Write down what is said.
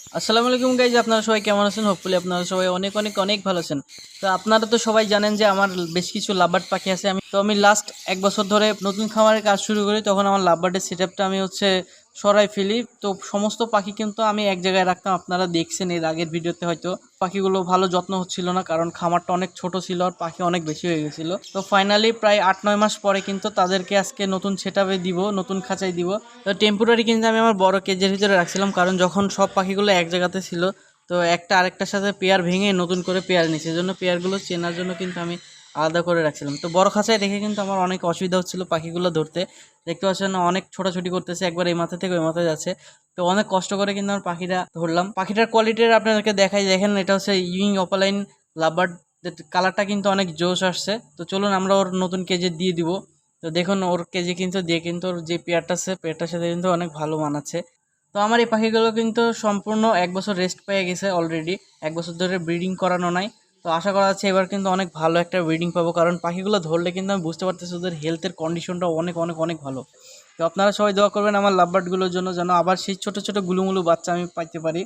আসসালামু আলাইকুম গাইজ, আপনারা সবাই কেমন আছেন? হোপফুলি আপনারা সবাই অনেক অনেক অনেক ভালো আছেন। তো আপনারা তো সবাই জানেন যে আমার বেশ কিছু লাভবার্ড পাখি আছে। আমি লাস্ট 1 বছর ধরে নতুন খামারের কাজ শুরু করি। তখন আমার লাভবার্ডের সেটআপটা আমি সরাই ফেলি। তো সমস্ত পাখি কিন্তু আমি এক জায়গায় রাখতাম। আপনারা দেখছেন এর আগের ভিডিওতে, হয়তো পাখিগুলো ভালো যত্ন হচ্ছিল না, কারণ খামারটা অনেক ছোট ছিল আর পাখি অনেক বেশি হয়ে গেছিলো। তো ফাইনালি প্রায় 8-9 মাস পরে কিন্তু তাদেরকে আজকে নতুন সেটআপে দিব, নতুন খাঁচায় দিব। তো টেম্পোরারি কিন্তু আমি আমার বড় কেজের ভিতরে রাখছিলাম, কারণ যখন সব পাখিগুলো এক জায়গাতে ছিল তো একটা আরেকটার সাথে পেয়ার ভেঙে নতুন করে পেয়ার নিচ্ছে। এজন্য পেয়ারগুলো চেনার জন্য কিন্তু আমি আলাদা করে রাখছিলাম। তো বড় খাঁচায় রেখে কিন্তু আমার অনেক অসুবিধা হচ্ছিল পাখিগুলো ধরতে। দেখতে পাচ্ছেন অনেক ছোটাছুটি করতেছে, একবার এই মাথা থেকে ওই মাথায় যাচ্ছে। তো অনেক কষ্ট করে কিন্তু আমার পাখিটা ধরলাম। পাখিটার কোয়ালিটির আপনাদেরকে দেখাই, দেখেন এটা হচ্ছে ইউইং অপালাইন লাভবার্ড। কালারটা কিন্তু অনেক জোশ আসছে। তো চলুন আমরা ওর নতুন কেজে দিয়ে দিব। তো দেখুন ওর কেজি কিন্তু দিয়ে কিন্তু ওর যে পেয়ারটা আছে পেয়ারটার সাথে কিন্তু অনেক ভালো মানাচ্ছে। তো আমার এই পাখিগুলো কিন্তু সম্পূর্ণ 1 বছর রেস্ট পেয়ে গেছে অলরেডি। 1 বছর ধরে ব্রিডিং করানো নাই। তো আশা করা যাচ্ছে এবার কিন্তু অনেক ভালো একটা ব্রিডিং পাবো, কারণ পাখিগুলো ধরলে কিন্তু আমি বুঝতে পারতেছি ওদের হেলথের কন্ডিশনটা অনেক অনেক অনেক ভালো। তো আপনারা সবাই দোয়া করবেন আমার লাভবার্ডগুলোর জন্য, যেন আবার সেই ছোটো ছোটো গুলুমুলু বাচ্চা আমি পাইতে পারি।